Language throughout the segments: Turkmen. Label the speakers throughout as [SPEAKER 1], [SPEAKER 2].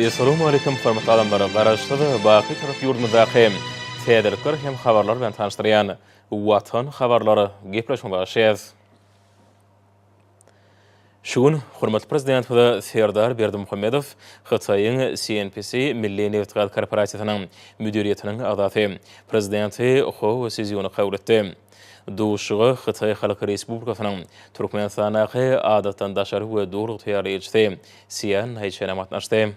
[SPEAKER 1] Assalamu alaikum hormatly adamlar. Garaşdyry baqy tarap ýurdumyzdaky täzelikler hem habarlar bilen tanışdyrýan Watan habarlary gepleşmegi başlaýar. Şugun hormatly prezident Serdar Berdimuhammedow Hytaýyň CNPC Milli Neft-Gaz Korporasiýasynyň müdiriýetiniň azaty prezidenti Howe seziony kabul etdi. Duşugy Hytaý Halk Respublikasynyň Türkmenistanaky adatdandaşary we dogruq täýärleýijisi Siyan Haýçana matnaşdy.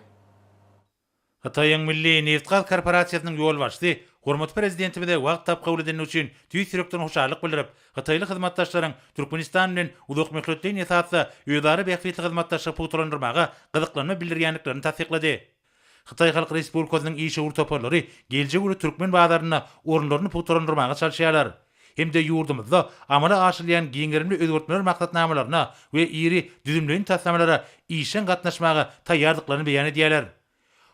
[SPEAKER 2] Hytaýyň Milli Neft-Gaz Korporasiýasynyň ýol başçysy hormatly prezidentimize wagt tap kabul edilmegi üçin tüýsürekden hoşarlyk bildirip, Hytaýly hyzmatdaşlaryň Türkmenistan bilen uzak möhletli esasda ýödary bähfitli hyzmatdaşlyk puturlandyrmaga gyzyklanma bildirýänliklerini tasdiklady. Hytaý Halk Respublikasynyň iş ur toparlary geljek ýyly türkmen bazaryna orunlaryny puturlandyrmaga çalışýarlar. Hem de ýurdumyzda amala aşylýan giňerimli özgertmeler maksatnamalaryna we iri düzümleýin taslamalara işen gatnaşmaga taýýarlyklaryny beýan edýärler.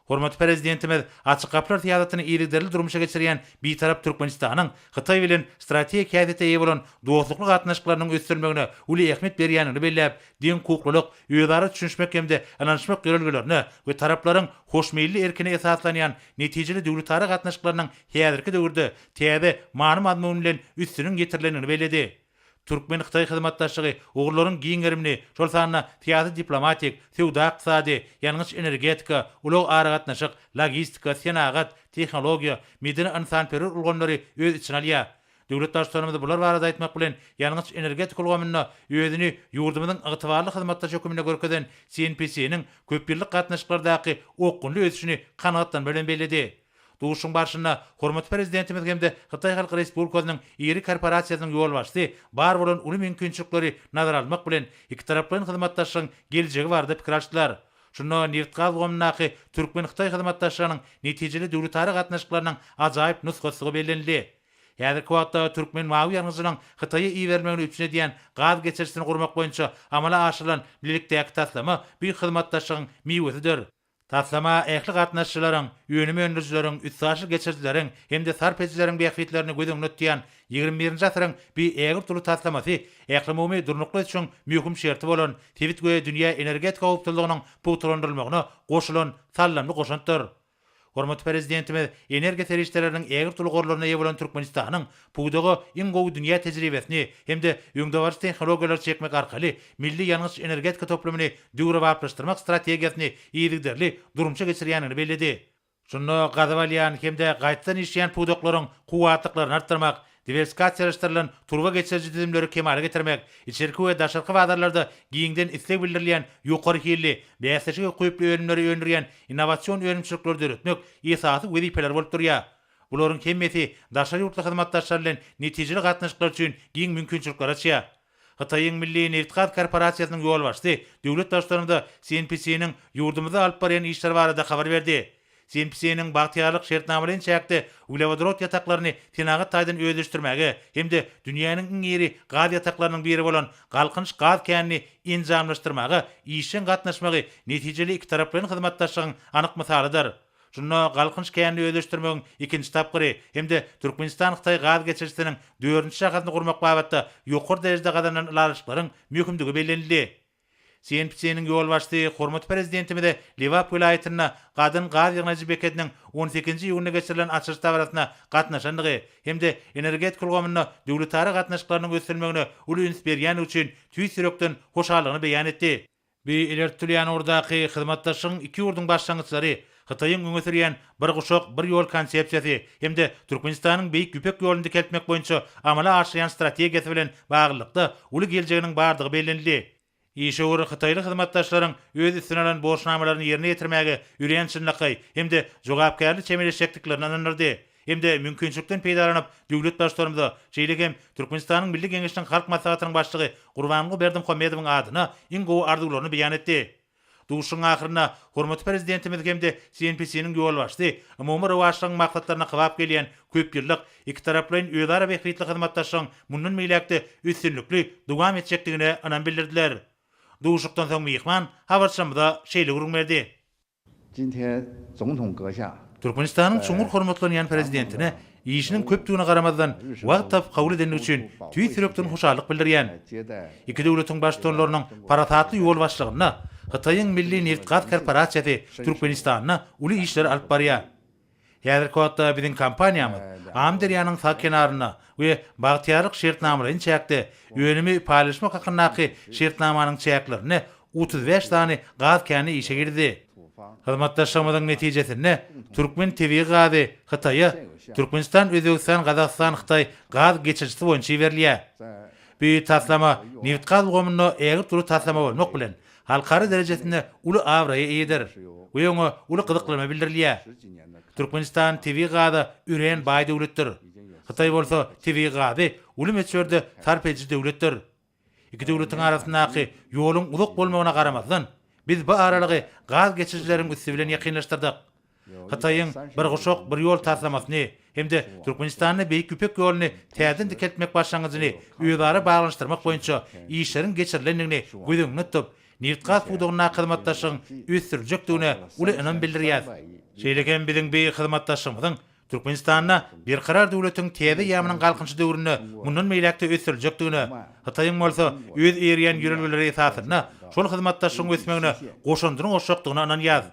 [SPEAKER 2] Hormatly prezidentimiz açyk gaplar tiýadatyny ýerderli durmuşa geçirýän bir tarap Türkmenistanyň Hytaý bilen strategik häsiýete ýa bolan dostlukly gatnaşyklarynyň ösdürmegine uly ähmiýet berýänini belläp, din hukuklylyk, ýödary düşünmek hemde anlaşmak görelgelerini we taraplaryň hoşmeýilli erkine esaslanýan netijeli döwletary gatnaşyklarynyň häzirki döwürde täze many mazmun bilen üstünün getirilenini belledi. Türkmen Hytaý hyzmatdaşlygy ogurlaryň giňerimini, şol sanyna tiýady diplomatik, sewda ykdysady, ýalňyş energetika, ulug ara gatnaşyk, logistika, senagat, tehnologiýa, medeni insan-perwer ulgamlary öz içine alýar. Döwlet başçylarymyz bular barada aýtmak bilen ýalňyş energetik ulgamyna özüni ýurdumyzyň ygtybarly hyzmatdaş hökümine görkezden CNPC-niň köp ýyllyk gatnaşyklardaky okunly ösüşini kanagatdan bilen belledi. Duşun başına hormatly prezidentimiz hemde Hytaý Halk Respublikasynyň iri korporasiýasynyň ýol başçysy bar bolan uly mümkinçilikleri nazar almak bilen iki taraplaryň hyzmatdaşlygyň geljegi barada pikir açdylar. Şunu neft-gaz gomnaky Türkmen Hytaý hyzmatdaşlygynyň netijeli döwletary gatnaşyklarynyň ajaýyp nusgasy bellenildi. Häzirki wagtda Türkmen mawy ýargyjynyň Hytaýa iýermegini üçin edýän gaz geçersini gurmak boýunça amala aşylan birlikdäki taslama bir hyzmatdaşlygyň miwesidir. Taslama ähli gatnaşçylaryň, ýönüme öndürjileriň, üstsaşy geçirjileriň hemde sarp edijileriň bähfitlerini göz öňüne 21-nji asyryň bir ägir tuly taslamasy ähli mumy durnukly üçin möhüm şerti bolan tewit we dünýä energetika howpçylygynyň puturlandyrylmagyna goşulan sallamly goşantyr. Hormatly prezidentimiz energiýa serişleriniň ägir tuly gorlaryna ýa bolan Türkmenistanyň puýdagy iň gowy dünýä tejribesini hemde ýöňdäwar tehnologiýalar çekmek arkaly milli ýalňyş energetika toplamyny döwre barplaşdyrmak strategiýasyny ýerderli durumça geçirýänini belledi. Şunu gazabalyan hemde gaýtdan işleýän puýdaklaryň kuwatlyklaryny artdyrmak, diversifikasiýalaşdyrylan turga geçerji düzümleri kemale getirmek, içerki we daşarky bazarlarda giňden istek bildirilýän ýokary hilli, bäsleşik goýuply öňümleri öňürýän innovasiýon öňümçilikleri öğretmek esasy wezipeler bolup durýar. Bularyň hemmesi daşary ýurtly hyzmatdaşlar bilen netijeli gatnaşyklar üçin giň mümkinçilikler açýar. Hytaýyň Milli Neft-Gaz Korporasiýasynyň ýol başçysy döwlet başçylarynda CNPC-niň ýurdumyzda alyp barýan işler barada habar berdi. CNPC-niň bagtyarlyk şertnamalaryny çäkdi, uglevodorod ýataklaryny tenagat taýdan özleşdirmäge hemde dünýäniň iň iri gaz ýataklarynyň biri bolan galkynç gaz känini injamlaşdyrmaga işin gatnaşmagy netijeli iki taraplaryň hyzmatdaşlygynyň anyk misalydyr. Şunu galkynç känini özleşdirmegiň ikinji tapgyry hemde Türkmenistan Hytaý gaz geçersiniň 4-nji şahatyny gurmak babatda ýokary derejede gazananan ilarışyklaryň mümkinligi bellenildi. CNPC-niň ýol başçysy hormatly prezidentimize Lewap vilayatyna gadyn gaz ýygnajy beketiniň 18-nji ýylyna geçirilen açyş tabaratyna gatnaşandygy hemde energetik ulgamyna döwletary gatnaşyklarynyň ösdürmegine uly üns berýän üçin tüýsürekden hoşallygyny beýan etdi. Bir ilertilýän ordaky hyzmatdaşlygyň iki ýurdun başlangyçlary Hytaýyň öňe bir guşak bir ýol konsepsiýasy hemde Türkmenistanyň beýik güpek ýolundy keltmek boýunça amala aşýan strategiýasy bilen baglykda uly geljeginiň bardygy bellenildi. İşewer Hytaýly hyzmatdaşlaryň öz üstüne alan borçnamalaryny ýerine ýetirmäge ýürýänçilikleri hemde jogapkärlik çemeleşikliklerini ananyrdy. Hemde mümkinçilikden peýdalanyp döwlet başçylarymyza şeýlegem Türkmenistanyň Milli Geňeşiniň halk maslahatynyň başlygy Gurbanyň Berdimuhammedowyň adyna iň gowy arzuwlaryny beýan etdi. Duşun ahyryna hormatly prezidentimiz hemde CNPC-niň ýol başçysy umumy rewajlaryň maksatlaryna gywap gelýän köp ýyllyk iki taraplaryň özara bähfitli hyzmatdaşlygyň mundan meýlekde üstünlikli dowam etjekdigine anan bildirdiler. Duşukdan soň mihman habarçymyza şeýle gurulmady. Türkmenistanyň çoňur hormatlanýan prezidentine işiniň köpdigine garamazdan wagt tap kabul edilmegi üçin tüýsürekden hoşallyk bildirýän. Iki döwletiň başçylarynyň parasatly ýol başlygyna Hitaýyň Milli Neft Gaz Korporasiýasy Türkmenistana uly işler alyp barýar. Häzirki wagtda biziň kompaniýamyz Amderyanyň sağ kenaryna we bagtyarlyk şertnamalaryny çäkdi. Ýönümi paýlaşmak hakyndaky şertnamanyň çäklerini 35 tany gaz käni işe girdi. Hyzmatdaşlygymyzyň netijesinde Türkmen TV gazy Hitaýa, Türkmenistan, Özbekistan, Gazakystan, Hitaý gaz geçişçisi boýunça berilýär. Bu taslama neft gaz gomuna ägip durup taslama bolmak bilen halkary derejesinde uly awraýa eýdir. Bu ýöňe uly gyzyklama bildirilýär. Türkmenistan TV gazy üren baý döwletdir. Hitaý bolsa TV gazy uly meçherde sarp edici döwletdir. Iki döwletiň arasyndaky ýoluň uzak bolmagyna garamazdan biz bu aralygy gaz geçişçileriň üstü bilen ýakynlaşdyrdyk. Hitaýyň bir goşok bir ýol taslamasyny hemde Türkmenistanyň beýik küpek ýoluny täzeden diketmek başlangyjyny öýdary baglanşdyrmak boýunça işleriň geçirilendigini göýdüňde tutup neft gaz pudugyna hyzmatdaşyň üstürjekdigine uly ynam bildirýär. Şeýleken biziň beýik hyzmatdaşymyzyň Türkmenistanyna bir karar döwletiň täze ýamynyň galkynçy döwründe mundan meýlekde ösürjekdigine, Hitaýyň bolsa öz eriýän ýörelgeleri esasyna şol hyzmatdaşyň ösmegine goşandyryň oşakdygyna inanýar.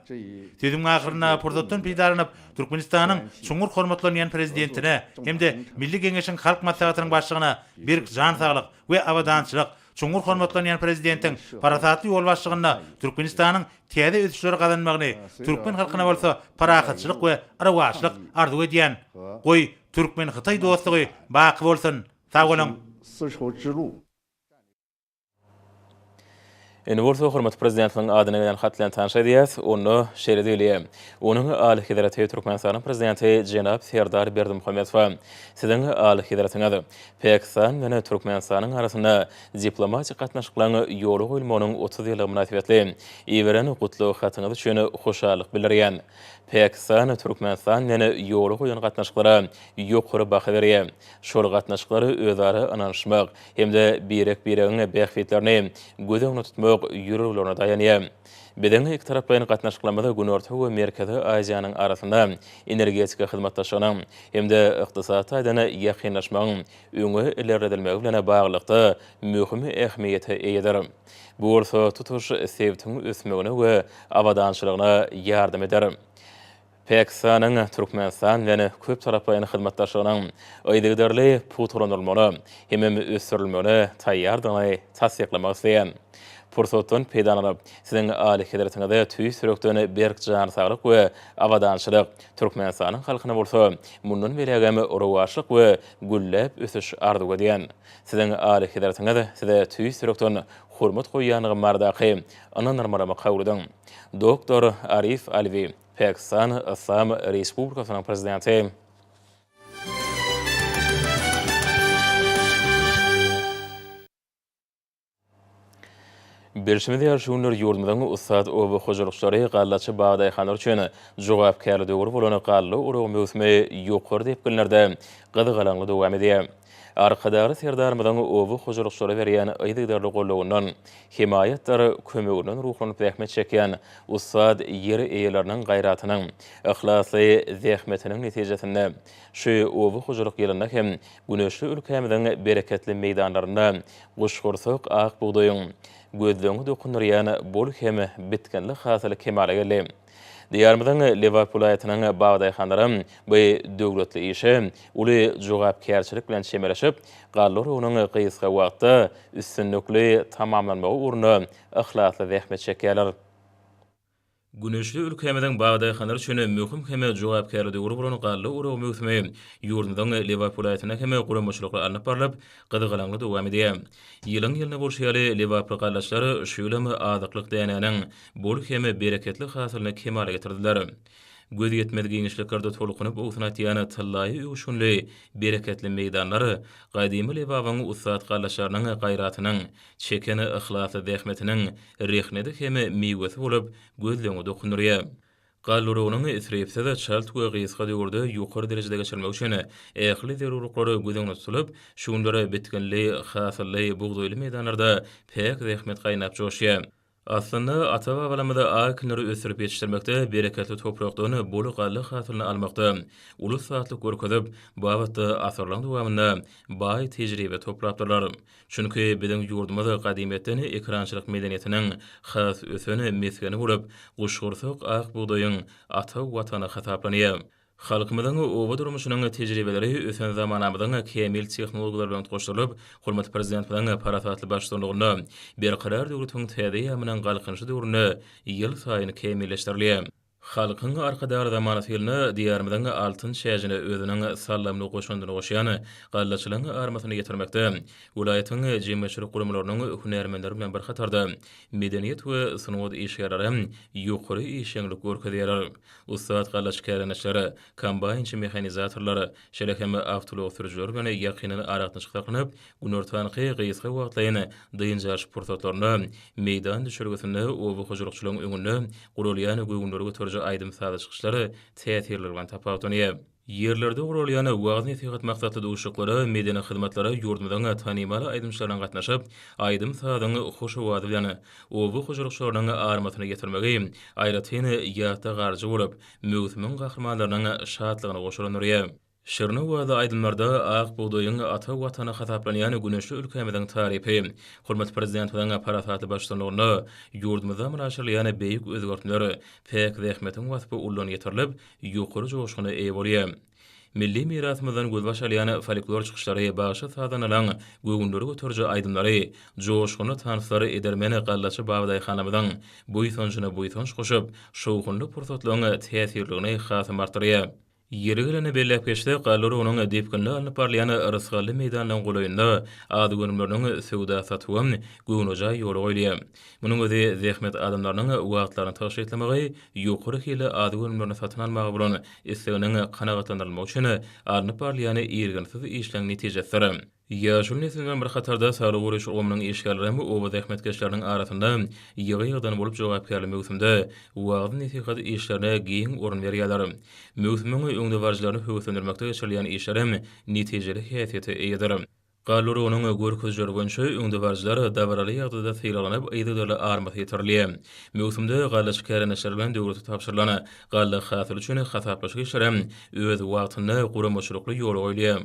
[SPEAKER 2] Sözüň ahyryna pursatdan peýdarlanyp Türkmenistanyň şuňur hormatlanýan prezidentine hemde Milli Geňeşiň halk maslahatynyň başlygyna bir jan saglyk we awadançylyk şuňur hormatlanýan prezidentiň parasatly ýol başlygyna Türkmenistanyň täze ösüşleri gazanmagyny, türkmen halkyna bolsa parahatçylyk we arawaçlyk arzu edýän. Goý türkmen Hitaý dostlugy baky bolsun. Sag bolun.
[SPEAKER 1] Eni bolsa hormat prezidentiniň adyna gelen hat bilen tanış edýäs, onu şeýle diýilýär. Onuň Aly Hedaratı Türkmenistanyň prezidenti Jenap Serdar Berdimuhammedow siziň Aly Hedaratynda Pakistan we Türkmenistanyň arasynda diplomatik gatnaşyklaryň ýoly goýulmagynyň 30 ýyly münasibetli iweren gutly hatyňyz üçin hoşallyk bildirýän. Pakistan, Türkmenistan ýene ýoly goýan gatnaşyklara ýokary baha berýär. Şol gatnaşyklary özara ananşmak hemde birek-biregiň bähfetlerini göz tutmak ýürürlerine dayanýar. Biziň iki taraplaryň gatnaşyklamada Günorta we Merkezi Aziýanyň arasynda energetika hyzmatdaşlygynyň hemde ykdysat aýdana ýakynlaşmagyň öňe ilerledilmegi bilen baglykda möhüm ähmiýete eýdir. Bu bolsa tutuş sebtiň ösmegine we awadançylygyna ýardam eder. Pakistanyň Türkmenistan we köp taraplaryň hyzmatdaşlygynyň aýdygdarly puturanylmagy hemem ösürilmegine taýýardygy tasdiklamak isleýän. Pursatdan peýdalanyp siziň Aly Hedaratynda tüý sürekden berk jan saglyk we awadançylyk Türkmenistanyň halkyna bolsa mundan berägäme urawaşlyk we güllep ösüş arzu edýän. Siziň Aly Hedaratynda size tüý sürekden hormat goýýanygy mardaky ananarmalama kabul ediň. Doktor Arif Alvi, Pakistan Assam Respublikasynyň prezidenti. Berşimde ýaşuwlar ýurdumyň Ustad Obu Hojurukçary gallaçy Bagdaý Hanlar üçin jogapkärli döwür bolany gally urug mösümi ýokary diýip bilinerde gyzygalaňly dowam edýär. Arkadary serdarmyň Obu Hojurukçary berýän aýdygdarly gollawyndan himayetler kömeginiň ruhlanıp rahmet çekýän Ustad ýeri eýeleriniň gaýratynyň, ihlasly zähmetiniň netijesinde şu Obu Hojuruk ýylynda hem güneşli ülkemizden bereketli meýdanlarynda guşgursak ak buğdaýyň gözleňi dokunurýan bol hem bitkenli hasyly kemale geldi. Diýarmyň Liverpool aýatynyň Bagdaý Hanlarym bu döwletli işe uly jogapkärçilik bilen çemeleşip, gallar onuň gyska wagtda üstünlikli tamamlanmagy uğruna ihlasly zähmet çekýärler. Güneşli ülkemizden Bagdaý Hanlar üçin möhüm hem jogapkärli döwür bolan gally urug mösümi ýurdumyň Liverpool aýatyna hem guramaçylyklar alınıp barylap, gyzygalaňly dowam edýär. Ýylyň ýylyna bolşýaly Liverpool gallaçlary şuýlamy azyklyk dänäniň bol hem bereketli hasylyny kemale getirdiler. Göz yetmedi giňişliklarda tolukunyp uwsanatyany tyllaýy uşunly bereketli meýdanlary gaýdymy Libawyň Ustad gallaçlarynyň gaýratynyň, çekeni ihlasy zähmetiniň rehnedi hem miwesi bolup gözleňe dokunurýar. Gallurunyň isrepsede çalt we gyska döwürde ýokary derejede geçirmek üçin ähli zerurlyklary gözeňe tutulyp, şuňlara bitkenli, hasyly buğdaýly meýdanlarda pek zähmet gaýnap joşýar. Aslında ata-babalarymyza aýkynlary ösürip ýetişdirmekde bereketli toprakdygyny boluqally hasylyny almakda ulus saatlyk görkezip babatda asyrlaryň dowamynda baý tejribe toplapdylar. Çünki biziň ýurdumyz gadimetden ekrançylyk medeniýetiniň has öseni meskeni bolup, guşgursyk ak buğdaýyň ata watany hasaplanýar. Halkymyzyň oba durmuşynyň tejribeleri ösen zamanamyzyň kemil tehnologiýalar bilen goşulyp, hormat prezident bilen parasatly başçylygyna berkarar döwletiň täze ýamynyň galkynşy döwrüne ýyl saýyn kemilleşdirilýär. Halkyň arkadaşy zamanatyny diýärmiziň altyn şäjine özüniň sallamly goşundyny goşýany gallaçylyň armasyny getirmekde. Welaýatyň jemgyýetçilik gurumlarynyň hünärmenleri bilen bir hatarda medeniýet we sunawat işgärleri ýokary işeňlik görkezýärler. Ustad gallaçykereneşleri, kombaýnçy mehanizatorlary, şerekeme awtolog sürüjler bilen ýakynyn arakdyny çykdyryp, günortanky gysga wagtlaryny dynjaş pursatlaryny meýdan düşürgesinde obu hojulukçylygyň öňünde gurulýan göwünleri aýdym sada çykyşlary täsirli bilen tapawdanyýar. Yerlerde gurulýan wagty nesihat maksatly duşuklary, medeni hyzmatlary ýurdumyzyň tanymaly aýdymçylaryna gatnaşyp, aýdym sadaň hoşa wady bilen obu hojulukçylarynyň armatyny getirmegi, aýratyny ýata garjy bolup, möhsümiň gahrmanlarynyň şadlygyna goşulanýar. Şirni wada aydınlarda ak buğdaýyň ata watana hasaplanýan güneşli ülkemiziň taryhy, hormat prezident bilen parasatly başçylygyna ýurdumyza münasirlýan beýik özgertmeler, pek zähmetiň waspy ulan ýetirilip, ýokary joşgyna eýe bolýar. Milli mirasymyzdan gözbaşalýan folklor çykyşlary başy sadanylan göwünleri götürjü aýdymlary, joşgyny tanystlary edermeni gallaçy Babaday hanamyzyň bu ýysanjyna bu ýysanj goşup, şowhunly pursatlaryň täsirligini hasam artdyrýar. Yerigilene belläp geçdi, gallary onuň depkinli alınıp barlayan Rysgaly meýdanynyň goýunda ady gönümleriniň söwda satywan göwnüjä ýoly goýulýar. Munyň özi zähmet adamlarynyň wagtlaryny taşy etlemegi, ýokary hili ady gönümlerini satyn almagy bilen isleginiň kanagatlandyrylmagy üçin alınıp barlayan irginsiz işleň netijesi. Ýaşul nesilden bir hatarda sarı guruş olmanyň işgärlerimi oba zähmetkeşleriniň arasynda ýygy-ýygydan bolup jogapkärli möhsümde wagty nesihat işlerine giň orun berýärler. Möhsümiň öňde barjylaryny höwüslendirmekde geçirilýän işlerim netijeli häsiýete eýdir. Gallary onuň görkezleri boýunça öňde barjylary dabaraly ýagdaýda syýralanyp ýygyly armasy ýetirilýär. Möhsümde gallaçykereneşler bilen döwlete tapşyrylan galla hasyly üçin hasaplaşyk işlerim öz wagtyny guramaçylykly ýoly goýulýar.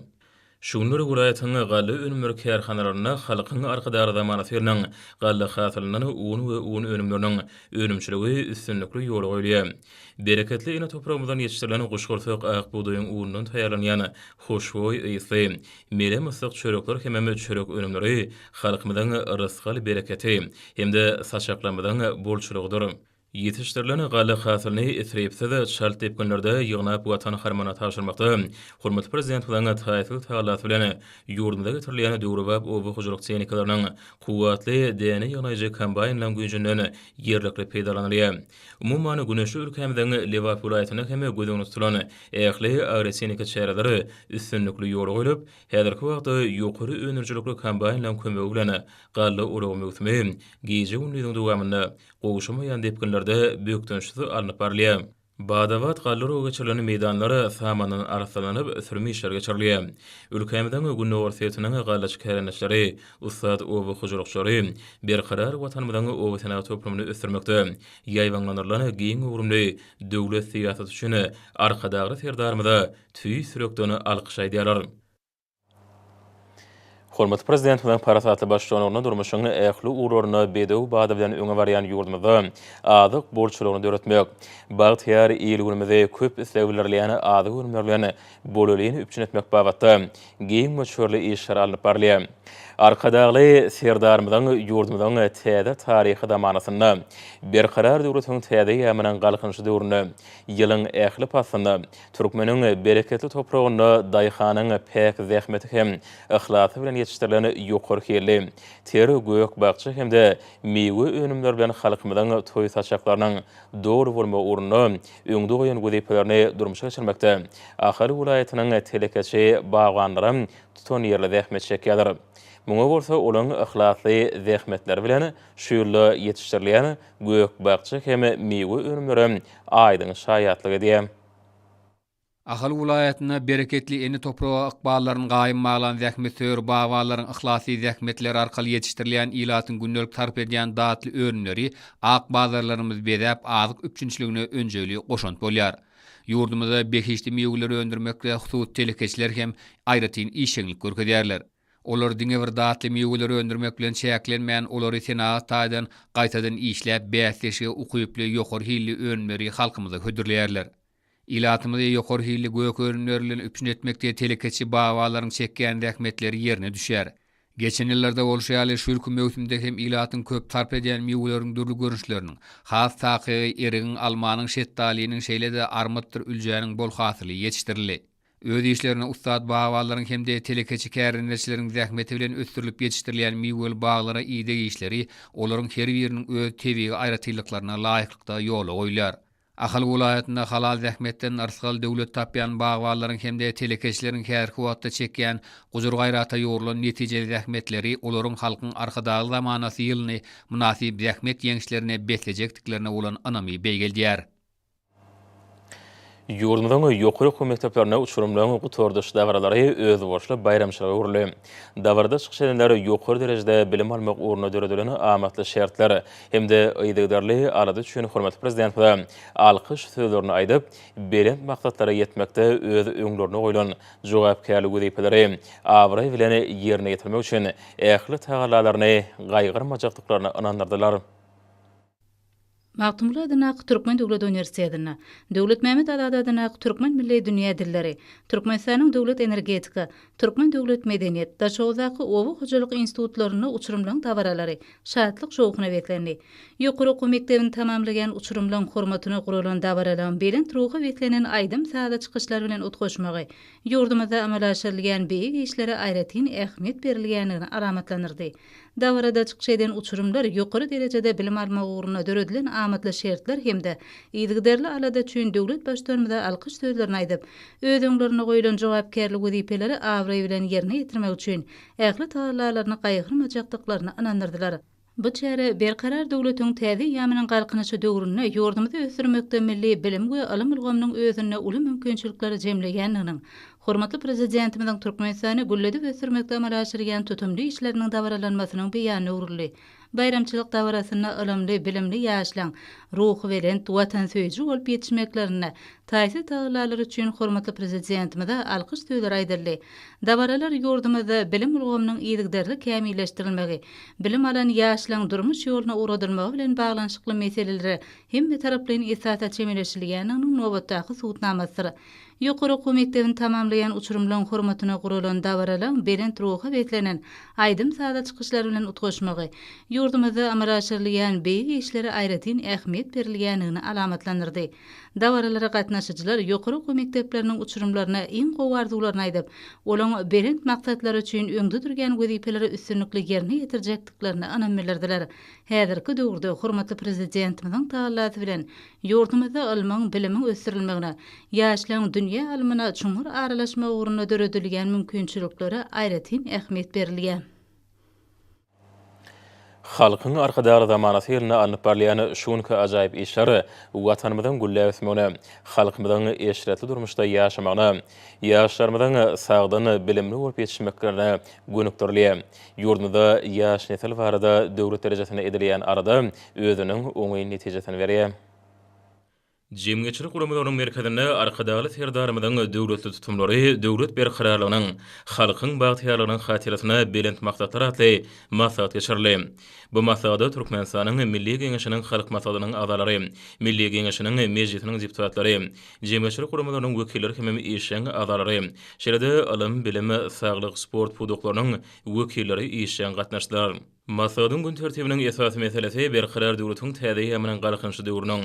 [SPEAKER 1] Şunları guraýatyň galy önümleri kärhanalaryna halkyň arkadaşy zamanatynyň galy hasylynyň un we un önümleriniň önümçiligi üstünlikli ýoly goýulýar. Bereketli ýene topragymyzdan ýetişdirilen guşgursyk ak buğdaýyň unundan taýýarlanýan hoşboý ýysy, mele mysyk çörekler hemem çörek önümleri halkymyzyň rysgaly bereketi hemde saçaklamyzyň bolçulygydyr. Yetişdirilen galy hasylyny esiripse-de şalt tepkinlerde ýygnap watan harmana taşyrmakda hormat prezident bilen taýsir taýlasy bilen ýurdumyza getirilýän döwrübap obu hojuluk tehnikalarynyň kuwatly dene ýanaýjy kombaýnlaryň güýjünden ýerlikli peýdalanýar. Umumyň güneşli ülkemiziň Lewap welaýatyny hem gözüňde tutulan ähli agresiýnik çäreleri üstünlikli ýoly goýup, häzirki wagtda ýokary öňürçilikli kombaýnlaryň kömegi bilen galy urug möhsümi geje günlüğüň dowamynda gowuşmaýan depkinlerde büyük dönüşdi alınıp barlýar. Badawat gallary geçirilen meýdanlary samanyň arasylanyp sürmi işler geçirilýär. Ülkemiziň günni ortaýatynyň gallaçykereneşleri, ustad obu hojulukçylary berkarar watanymyzyň obu sanagat toplumyny ösdürmekde ýaýwanlanyrlan giň urumly döwlet siýasaty üçin arkadagy serdarmyza tüý sürekdeni alkyşaýdýarlar. Hormat prezident bilen parasatly başçylygyna durmuşyň ähli uğrarına bedew bada bilen öňe barýan ýurdumyzda azyk bolçulugyny döretmek, bagtyar ýyl günümizde köp isleglerleýän azyk günümlerlerini bolulýyny üpçün etmek babatda giň möçürli işler alınıp barlýar. Arkadagy serdarmyzyň ýurdumyzyň täze taryhy zamanasynda berkarar döwletiň täze ýamynyň galkynşy döwrüne ýylyň ähli pasynda türkmeniň bereketli topragyna daýhanyň pek zähmeti hem ihlasy bilen ýetişdirilen ýokary hili, teri göýök bagçy hemde meýwe önümler bilen halkymyzyň toý saçaklarynyň dogry bolma uruny öňde goýan gözeplerini durmuşa geçirmekde ahary welaýatynyň telekeçi bagwanlaryň tutan ýerli zähmet çekýärler. Muňa bolsa olaň ihlasly zähmetler bilen şu ýylda ýetişdirilýän göýök bagçy hem meýwe önümleri aýdyň şaýatlygy diýär.
[SPEAKER 3] Ahal vilayatyna bereketli eni toprağa ykballaryny gaýym baglan zähmet sör bagalaryň ihlasy zähmetleri arkaly yetişdirilýän ilatyň gündelik tarp edýän datly öňleri ak bazarlarymyz bezäp azyk üçinçiligine önjeli goşant bolýar. Ýurdumyzda beşişli meýweleri öndürmekde husus telekeçiler hem aýratyn işçilik görkezýärler. Olar diňe bir datly meýweleri öndürmek bilen çäklenmän olary senat taýdan gaýtadan işläp bäsleşi ukyply ýokary hilli önleri halkymyza hödürleýärler. İlatymyzy ýokary hilli gök örünlerlen üpçün etmekde telekeçi bagalaryň çekýän zähmetleri ýerine düşýär. Geçen ýyllarda bolşaýaly şürkü mewsiminde hem ilatyň köp tarp edýän meýweleriň dürli görünüşleriniň, has taky erigiň almanyň şetdalynyň şeýle-de armutdyr üljäniň bol hasyly ýetişdirildi. Öz işlerine ustad bagalaryň hemde telekeçi kärinleçileriň zähmeti bilen ösdürilip ýetişdirilýän meýwel bagalara ýygy işleri olaryň her biriniň öz tebigi aýratyllyklaryna laýyklykda ýola goýulýar. Ahal vilayatyna halal zähmetten arsgal döwlet tapýan bagalaryň hemde telekeçilerin her wagtda çekýän gujur gaýrata ýorulan netijeli zähmetleri olaryň halkyň arkadaky zamanasy ýylyny munasyp zähmet ýeňişlerine beslejekdiklerine bolan anamy beýgeldýär.
[SPEAKER 1] Ýurdumyň ýokary okuw mekdeplerine uçurumlaryň gutorduş dawarlary öz boşly bayramçylyga uruly. Dawarda çykşalanlar ýokary derejede bilim almak uğruna döredilen amatly şertler hemde ýygdarly arady üçin hormatly prezident bilen alkyş sözlerini aýdyp, beren maksatlara ýetmekde öz öňlerine goýulan jogapkärlik wezipeleri awry bilen ýerine ýetirmek üçin ähli tagallalaryny gaýgyrmajakdyklaryny anandyrdylar.
[SPEAKER 4] Magtumly adynak Türkmen Döwlet Üniversitetine, Döwlet Mehmet Alady adynak Türkmen Milli Dünýä Dilleri, Türkmenistanyň Döwlet Energetika, Türkmen Döwlet Medeniýet, Daşowdaky Owu hojalyk institutlaryny uçurumlaryň dawaralary şatlyk şowkyna beklendi. Ýokary okuw mektebini tamamlagan uçurumlaryň hormatyna guralan dawaralaryň belen trugy beklenen aýdym sada çykyşlar bilen utgoşmagy, ýurdumyzda amal aşyrylan beýik işlere aýratyn ähmiýet berilýändigini alamatlanyrdy. Dawarada çykyş eden uçurumlar ýokary derejede bilim almak uğruna döredilen amatly şertler hemde ýygdarly alada üçin döwlet başlarymyza alkyş sözlerini aýdyp, öz öňlerine goýulan jogapkärlik wezipeleri awry bilen ýerine ýetirmek üçin ähli tagallalaryny gaýgyrmajakdyklaryny anandyrdylar. Bu çäre berkarar döwletiň täze ýamynyň galkynyşy döwründe ýurdumyzy ösdürmekde milli bilim we alim ulgamynyň özüne uly mümkinçilikleri jemleýändigini, hormatly prezidentimiziň Türkmenistany gülledi ösdürmekde amal aşyrýan tutumly işleriniň dawaralanmasynyň beýany uruldy. Bayramçylyk dawarasyna ılymly, bilimli ýaşlaň ruhy bilen watan söýüji bolup ýetişmeklerine taýsy tagalar üçin hormatly prezidentimize alkyş sözleri aýdyldy. Dawaralar ýurdumyzda bilim ulgamynyň ýygdarly kämilleşdirilmegi, bilim alan ýaşlaň durmuş ýoluna uradylmagy bilen baglanşykly meseleleri hem taraplaryň esasa çemeleşilýäniniň nobatdaky suwutnamasyr. Ýokary okuw mektebini tamamlayan uçurumlaryň hormatyna guralan dawaralaryň beren trugy beklenen aýdym sada çykyşlar bilen utgoşmagy, ýurdumyzda amal aşyrylýan beýik işlere aýratyn ähmiýet berilýändigini alamatlandyrdy. Dawaralara gatnaşyjylar ýokary okuw mekdepleriniň uçurumlaryna iň gowy arzuwlaryny aýdyp, olaň beren maksatlar üçin öňde durgan wezipeleri üstünlikli ýerine ýetirjekdiklerini anammerdiler. Häzirki döwürde hormatly prezidentimiziň taýinlaty bilen ýurdumyzda ilmiň, bilimiň ösdürilmegine, ýaşlaryň dünýä alymyna çuňur aralaşma uğruna döredilýän mümkinçiliklere aýratyn ähmiýet berilýär.
[SPEAKER 1] Halkyň arkadaky zamanasy ýerine alınıp barlayan şunka ajaýyp işleri watanymyzyň gülläwesmegine, halkymyzyň eşretli durmuşda ýaşamagyna, ýaşlarymyzyň sagdan bilimli bolup ýetişmeklerine gönükdirýär. Ýurdumyzda ýaş nesil barada döwlet derejesine edilýän arada özüniň oňy netijesini berýär. Jemgyçilik guramlarynyň merkezinde arkadaly serdarymyzyň döwletli tutumlary, döwlet berkararlygynyň, halkyň bagtyarlygynyň hatirasyna belent maksatlar atly maksat geçirildi. Bu maksada Türkmenistanyň Milli Geňeşiniň halk maslahatynyň azalary, Milli Geňeşiniň mejlisiniň diplomatlary, jemgyçilik guramlarynyň wekilleri hem işçiň azalary, şeýle-de alim, bilim, saglyk, sport puduklarynyň wekilleri işçiň gatnaşdylar. Masadyň gün tertibiniň esasy meselesi berkarar döwletiň täze ýamynyň galkynyşy döwrüniň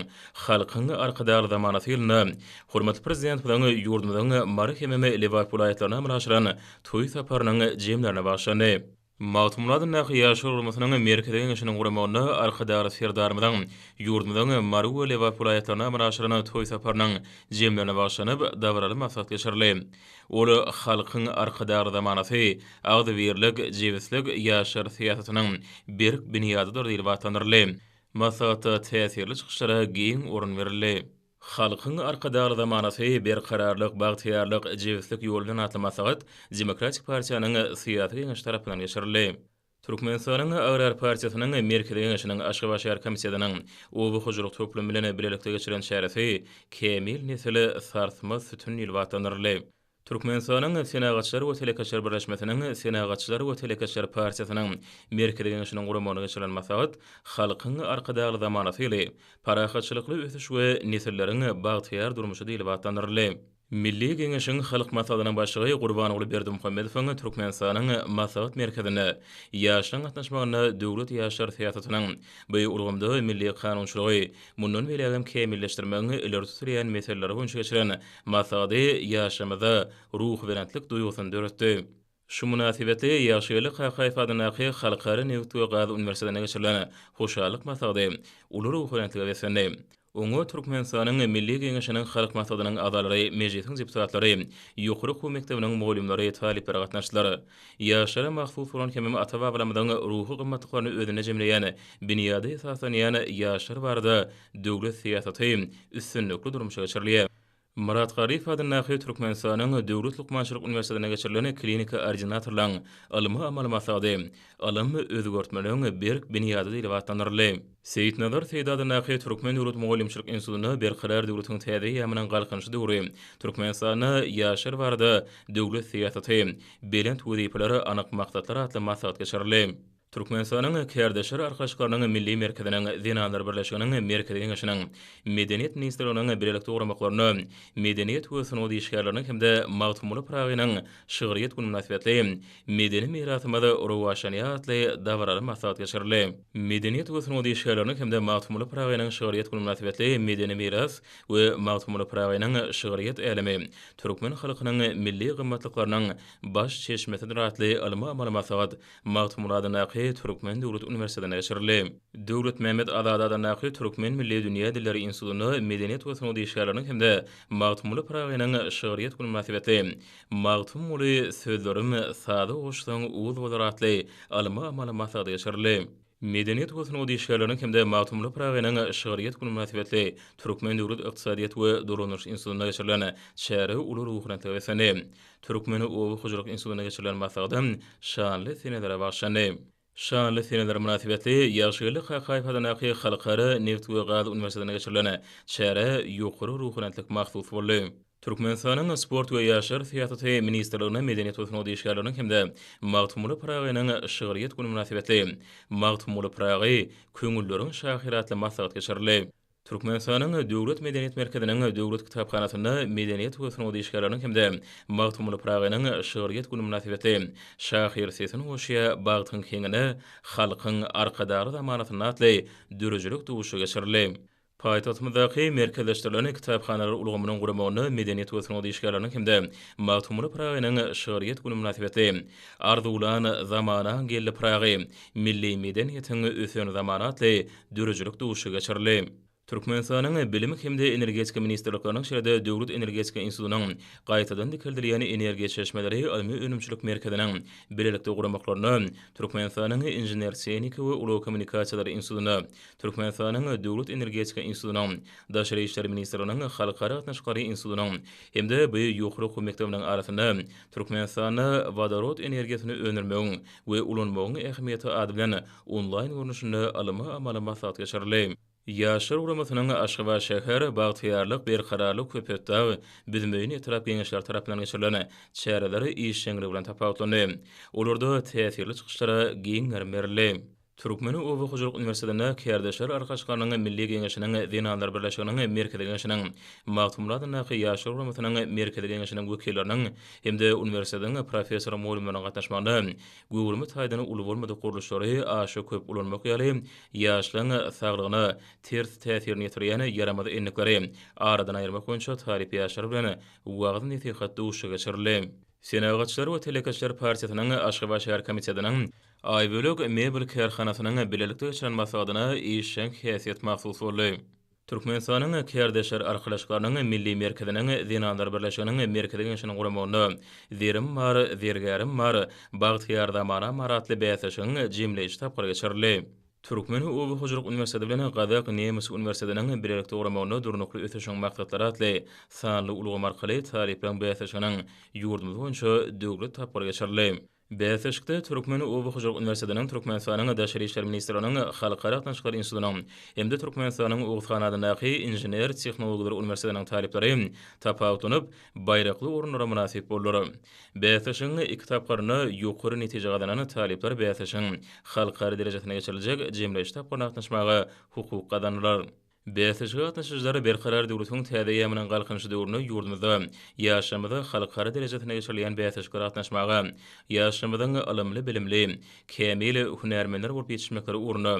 [SPEAKER 1] halkyň arkadaky zamanasy ýylyna hormatly prezident bilen ýurdumyzyň marhememe Liverpool aýatlaryna münasharan toý saparynyň jemlerine başlandy. Magtumladyň ýaşar urmasynyň merkezi geňeşiniň guramagyna arkadaky serdarymyzyň ýurdumyzyň Marwe Liverpool aýatlaryna münasharan toý saparynyň jemlerine başlanyp dawraly maksat geçirildi. Ol halkyň arkadaky zamanasy agdy berlik, jewslik ýaşar siýasatynyň berk binýadydyr diýip atandyrly. Maksat täsirli çykyşlara giň orun berildi. Halkyň arkadaly zamanasy berkararlyk, bagtyarlyk, jewslik ýolundan atlamasagt, Demokratik Partiýanyň syýasy geňiş tarapyndan geçirildi. Türkmenistanyň Agrar Partiýasynyň merkezi geňişiniň Aşgabaşyar komisiýasynyň obu hujurlyk toplum bilen birlikde geçiren şähersi Kemil Nesili sarsma sütün ýylwatanyrly. Türkmenistanyň Senagatçylary we Telekaçlar birleşmesiniň Senagatçylary we Telekaçlar partiýasynyň merkezi geňişiniň guramagyna geçiren maksat halkyň arkadaly zamanasy ýyly parahatçylykly ösüş we nesilleriň bagtyar durmuşy ýylwatanyrly. Milli Geňeşiň halk maslahatynyň başlygy Gurbanoğlu Berdimuhammedowyň Türkmenistanyň maslahat merkezine ýaşlaryň gatnaşmagyna döwlet ýaşlar syýasatynyň bu urgumda milli kanunçylygy mundan belegem kemilleşdirmegi ileri sürýän meseleleri boýunça geçiren maslahaty ýaşamyza ruh berentlik duýgusyny döretdi. Şu münasibetli ýaşylyk haýfadynaky halkara Newt we Gazi universitetine geçirilen hoşallyk maslahaty uly ruh berentlige besendi. Oňa Türkmenistanyň Milli Geňeşiniň halk maslahatynyň adalary, mejlisiň deputatlary, ýokary okuw mektebiniň mugallimleri, talipler gatnaşdylar. Ýaşlara mahsus bolan kemem ata-babamyzyň ruhy gymmatlyklaryny özüne jemleýän, büniýady esaslanýan ýaşlar barada döwlet syýasaty üstünlikli durmuşa geçirilýär. Murat Garif adyny Türkmenistanyň Döwlet Lukmançylyk Universitetine geçirilen klinika ordinatorlaryň alymy amal maksady, alym özgörtmeleň berk büniýady ýylwatanyrly. Seyit Nazar Seyit adyny Türkmen Döwlet Mugallimçilik Institutyny berqarar döwletiň täze ýamynyň galkynçy döwri, Türkmenistanyň ýaşar barada döwlet syýasaty, belent wezipelere anyk maksatlar atly maksat geçirildi. Türkmenistanyň Kerdeşer arkaşyklarynyň milli merkeziniň Zinanlar birleşiginiň merkezi geňişiniň Medeniýet ministrliginiň birlikde ugramaklaryny, medeniýet we sunudy işgärlerini hemde magtumly pragynyň şygyryýet güni münasibetli medeni mirasymyzy rowaşanyýa atly dawarary maksat geçirildi. Medeniýet we sunudy işgärlerini hemde magtumly pragynyň şygyryýet güni münasibetli medeni miras we magtumly pragynyň şygyryýet elemi türkmen halkynyň milli gymmatlyklarynyň baş çeşmesidir atly alymy amal maksat magtumly adyny Türkmen Döwlet Universitetine geçirildi. Döwlet Mehmet Azad adyny Türkmen Milli Dünýä Dilleri Institutyny medeniýet we sunudy işgärlerini hemde magtumly pragynyň şygyryýet güni münasibetli magtumly sözlerim sady goşsaň uwul bolaratly alymy amal maksady geçirildi. Medeniýet we sunudy işgärlerini hemde magtumly pragynyň şygyryýet güni münasibetli Türkmen Döwlet Ykdysadyýet we Duranyş Institutyna geçirilen şäher uly ruhyna täwesseni Türkmen Owy Hujurlyk Institutyna geçirilen maksady şanly senelere başlandy. Şanly seneler münasibetli ýaşylyk haýfadynaky halkara Newt we Gazi universitetine geçirilen şäher ýokary ruhlanatlyk mahsus boldy. Türkmenistanyň sport we ýaşar syýasaty ministrligine medeniýet we sunudy işgärlerini hemde magtumly pragynyň şygyryýet güni münasibetli magtumly pragy köňülleriň şahiratly maksat geçirildi. Türkmenistanyň Döwlet Medeniýet Merkeziniň Döwlet Kitapxanasyna medeniýet we sunudy işgärlerini hemde magtumly pragynyň şygyryýet güni münasibetli şahir sesini hoşya bagtyň kengine halkyň arkadary zamanatyna atly dürüjülük duguşy geçirildi. Paýtagtymyzdaky merkezleşdirilen kitapxanalar ulgamynyň guramagyny medeniýet we sunudy işgärlerini hemde magtumly pragynyň şygyryýet güni münasibetli arzulan zamana geldi pragy milli medeniýetiň ösýän zamanatly dürüjülük duguşy geçirildi. Türkmenistanyň Bilim hemde Energetika Ministrliginiň şeýle Döwlet Energetika Institutynyň gaýtadan dikildirýän energiýa çeşmeleri almy önümçilik merkeziniň birlikde guramaklaryny Türkmenistanyň Injener Tehnika we Uly Kommunikasiýalar Institutyny, Türkmenistanyň Döwlet Energetika Institutynyň, Daşary işler ministrliginiň Halkara gatnaşyklary institutynyň hemde bu ýokary okuw mektebiniň arasynda Türkmenistanyň vodorod energiýasini öňermegiň we ulanmagyň ähmiýeti ady bilen onlaýn görnüşinde alymy amal maksat geçirildi. Ýaşlar uramasynyň Aşgabat şäher bagtyarlyk berkararlyk köpetdagy bizmeýin etrap geňeşler tarapyndan geçirilen çäreleri iş şeňri bilen tapawutlandy. Olarda täsirli çykyşlara giň bermeli. Türkmen Owy Hujurlyk Universitetine Kerdeşer arkaşyklarynyň milli geňeşiniň Zinanlar birleşiginiň merkezi geňeşiniň magtumly adyny ýaşlar uramasynyň merkezi geňeşiniň wekilleriniň hemde universitetiniň professor mugallimleriň gatnaşmagyny gowurmy taýdany uly bolmady guruluşlary aşy köp ulanmak ýaly ýaşlaryň saglygyna ters täsirini ýetirýän yaramaz enlikleri aradan aýyrmak boýunça tarip ýaşlar bilen wagty nesihat duguşy geçirildi. Senagatçylar we Telekaçlar partiýasynyň Aşgabat şäher komisiýasynyň Aýbölük mebel kärhanasynyň bilelikde geçiren maksadyna işeň häsiýet mahsus boldy. Türkmenistanyň Kerdeşer arkaşyklarynyň milli merkeziniň Zinanlar birleşiginiň merkezi geňişiniň guramagyny zerim bar, zergärim bar, bagtyar zamana maratly bäsişiň jemleýiş tapgyry geçirildi. Türkmen Owy Hoşuluk Üniversiteti bilen Gazak Nemes Üniversitetiniň birlikde ugramagyna durnukly öteşiň maksatları atly sanly ulgam arkaly taliplaryň bäsişiniň ýurdumyz boýunça döwlet tapgary geçirildi. Bäsişde Türkmen Owy Hoşuluk Üniversitetiniň Türkmenistanyň Daşary işler ministrliginiň Halkara Atnaşyklary institutynyň hemde Türkmenistanyň Ugutxanadynaky Inженер Tehnologiýalar Üniversitetiniň taliplary tapawutunyp baýrakly orunlara munasip boldular. Bäsişiň iki tapgaryny ýokary netije gazanany taliplar bäsişiň halkara derejesine geçiriljek jemleşik tapgaryna gatnaşmagy hukuk kazandylar. Bäsişe gatnaşyjylary berkarar döwletiň täze ýamynyň galkynşy döwrüne ýurdumyzda ýaşamyda halkara derejesine geçirilýän bäsişe gatnaşmagy ýaşamydyň alymly bilimli, kämil hunärmenler bolup ýetişmekleri ugruna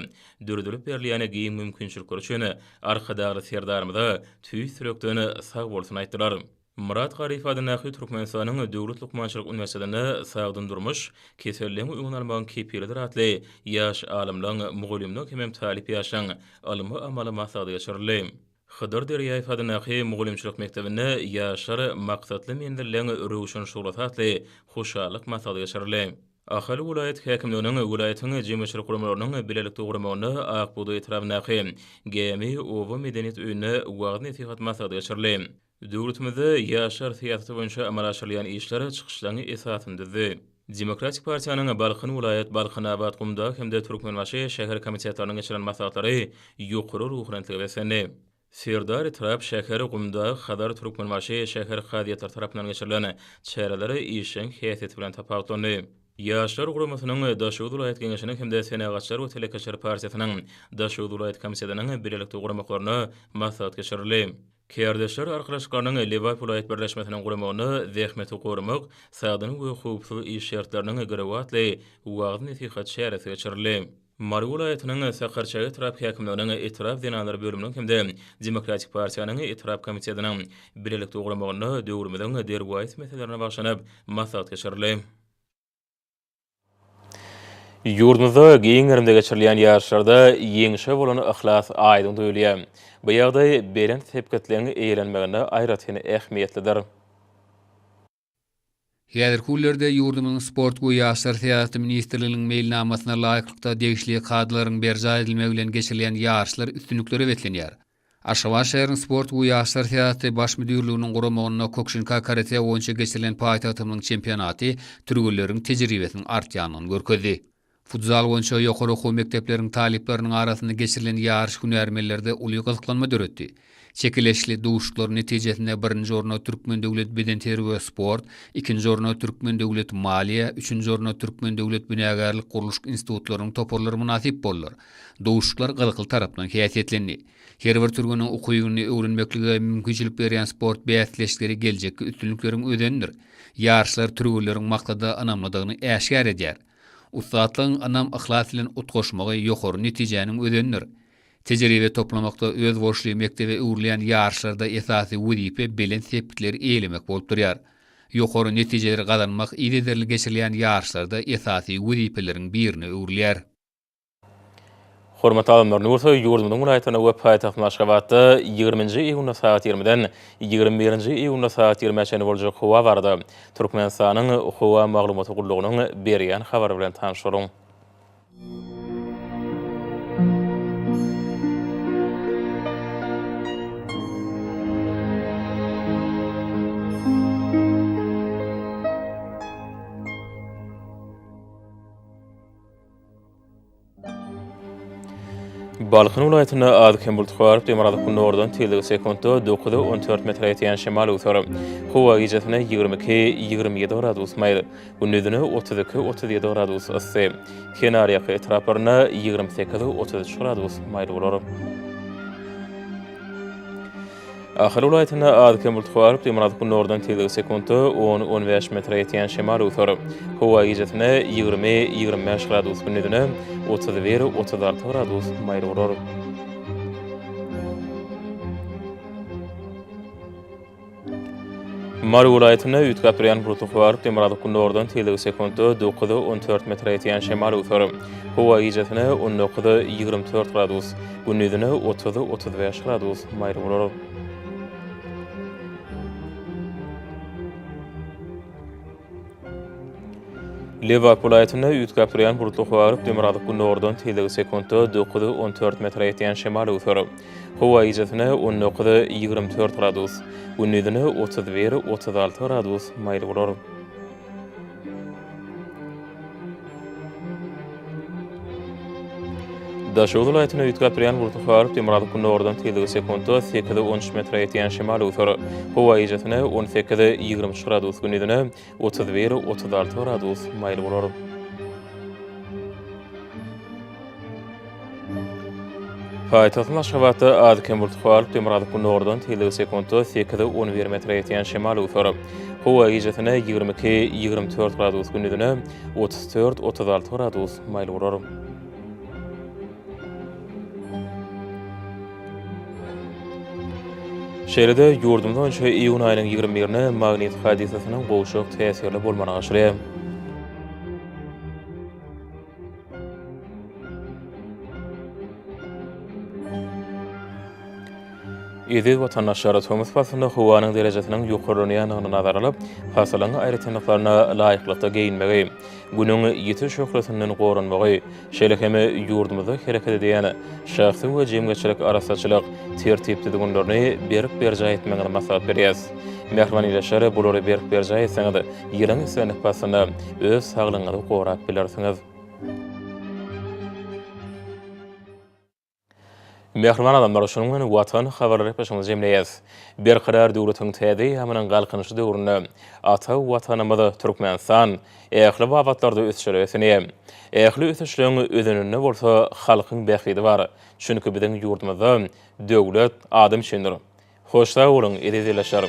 [SPEAKER 1] dördülip berilýän giň mümkinçilikleri üçin arkadagy serdarymyza tüý sürekden sag bolsun aýtdylar. Murat Garif adynaky Türkmenistanyň Döwlet Lukmançylyk Üniversitetine sagdyn durmuş, keselliň uňalmagyň kepilidir atly ýaş alimlaryň mugallimlik hem talip ýaşaň alymy amaly maksady geçirildi. Hıdır Derýäýew adynaky mugallimçilik mekdebine ýaşlar maksatly mendirleň röwşen şurat atly hoşallyk maksady geçirildi. Ahali vilayet häkimliginiň vilayetyň jemgyýetçilik guramalarynyň bilelikde ugramagyny Akbuda etrabynaky Gemi Owa Medeniýet öýüne wagt nesihat maksady geçirildi. Döwletimizde ýaşlar syýasaty boýunça amal aşyrylýan işler çykyşlaryny esasyndydy. Demokratik Partiýanyň Balkyn vilayet, Balkynabad, Gumda hemde Türkmenbaşy şäher komitetlarynyň geçiren maslahatlary ýokary ruhrantligi besenli. Serdar Trap şäheri Gumda, Hadar Türkmenbaşy şäher hadiýetler tarapyndan geçirilen çäreleri işiň häsiýeti bilen tapawutlandy. Ýaşlar guramasynyň Daşowut vilayet geňeşiniň hemde Senegatçylar we Telekeşer partiýasynyň Daşowut vilayet komissiyasiniň birlikde guramaklaryna maslahat geçirildi. Kerdeşler arkadaşlarynyň Lewap vilayet birleşmesiniň guramagyny zähmeti gorumak, sagdyny we howpsuzlyk iş şertleriniň grawatly wagt nesihat şäresi geçirildi. Mary vilayetynyň Sakarçagy tarap häkimliginiň etraf denalary bölüminiň hemde Demokratik Partiýanyň etraf komissiyasiniň birlikde guramagyny döwrümizden derwäýs meselelerine başlanyp maslahat geçirildi. Ýurdumyzda giň ýerimde geçirilýän ýarşlarda ýeňişe bolan ihlas aýdyň duýulýar. Bu ýagdaý beren tepkitlerini eýlenmegine aýratyn ähmiýetlidir.
[SPEAKER 3] Häzir kullerde ýurdumyň sport we ýaşlar syýasaty ministrliginiň mailnamasyna laýyklykda degişli kadlaryň berja edilmegi bilen geçirilýän ýarşlar üstünlikleri betlenýär. Aşgabat şäheriniň sport we ýaşlar syýasaty baş müdürliginiň guramagyna Kokşinka karate boýunça geçirilen paýtagtymyň çempionaty türgülleriň tejribesini artýanyny görkezdi. Futsal boýunça ýokary okuw mekdepleriniň talipleriniň arasynda geçirilen ýarş hünärmenlerde uly gyzyklanma döretdi. Çekileşli duşuklar netijesinde birinci orna Türkmen Döwlet Beden Terbiýe Sport, ikinci orna Türkmen Döwlet Maliýe, üçinji orna Türkmen Döwlet Binagarlyk Guruluş institutlarynyň toparlary munasip boldylar. Duşuklar gylkyl tarapdan häsiýetlendi. Her bir türgüniň okuwyny öwrenmeklige mümkinçilik berýän sport bäsleşleri geljekki üstünlikleriň ödendir. Ýarşlar türgüleriň maksady anamladygyny äşgär edýär. Ustatlyň anam ihlas bilen utgoşmagy ýokary netijeniň ödendir. Tejribe toplamakda öz boşluğu mektebe uğurlayan ýarşlarda esasy wüzipe bilen sepitleri eýlemek bolup durýar. Ýokary netijeleri gazanmak ýerli geçirilýän ýarşlarda esasy wüzipeleriň birini uğurlaýar.
[SPEAKER 1] Hormatly alymlar, Nursa ýurdumyň vilayatyna we paýtaxt Aşgabatda 20-nji iýunda saat 20-den 21-nji iýunda saat 20-çe boljak howa bardy. Türkmenistanyň howa maglumaty gullugynyň berýän habary bilen tanışyryň. Balkyn vilayatyna Adkem Bultxarp demarada kunnordan tildigi sekundda 9-14 metr ýetýän şemal ötür. Howa gijetine 22-27 gradus maýl, gündüzüne 32-37 gradus ysy. Kenariýaky etraplaryna 28-33 gradus maýl bolar. Ahali vilayatyna Adkem Bultxarp demarada kunnordan tildigi sekundda 10-15 metr ýetýän şemal ötür. Howa gijetine 20-25 gradus, gündüzüne 31-36 gradus maýl bolar. Mary vilayatyna üýtgap berýän Bultxarp demarada kunnordan tildigi sekundda 9-14 metr ýetýän şemal ötür. Howa gijetine 19-24 gradus, gündüzüne 30-35 gradus maýl bolar. Liverpool ayetine ütkaptıryan burutluq varıp demiradık bu nordan telegi sekundda 9-14 metre etiyen şemali uthörü. Hova izetine 19-24 gradus, günnüdüne 31-36 gradus maylı bulur. Daşoğlu ayetine ütkaptıryan burutluq varıp demiradık bu nordan telegi sekundda 8-13 metre etiyen şemali uthörü. Hova izetine 18-23 gradus, günnüdüne 31-36 gradus maylı bulur. Paytahtın Aşgabatda adykem burutluq alyp demiradyk bu nordan telegi sekundda 8-11 metre etiyen şemal uthörü. Hova ijetine 22-24 gradus, günnüdüne 34-36 gradus maylı bulur. Şeýle-de ýurdumda önçe iýun aýynyň 21-ne magnetik hadisasynyň gowşak täsirli bolmana aşyry. Ýedi watandaşlara tömüs basynda howanyň derejesiniň ýokarlanyanyny nazar alyp, hasalyň aýrytanlyklaryna laýyklykda geyinmegi, günüň ýetiş şöhretynden gorunmagy, şeýle-heme ýurdumyzda hereket edýän şahsy we jemgyçilik arasaçylyk tertipdildigini berip berjä etmegine maslahat berýär. Mehriban ýaşary bulary berip berjä etseňiz, ýylyň islenip basyna öz saglygyňyzy gorap bilersiňiz. Mehriban adamlar şonuň watan habarlary peşiňize jemleýär. Bir karar döwletiň täze ýamynyň galkynyşy döwründe ata watanymyzy Türkmenistan ähli babatlarda ösüşýär. Ähli ösüşleň ödenine bolsa halkyň bähidi bar. Çünki biziň ýurdumyzda döwlet adam üçindir. Hoş sag bolun, edizleşer.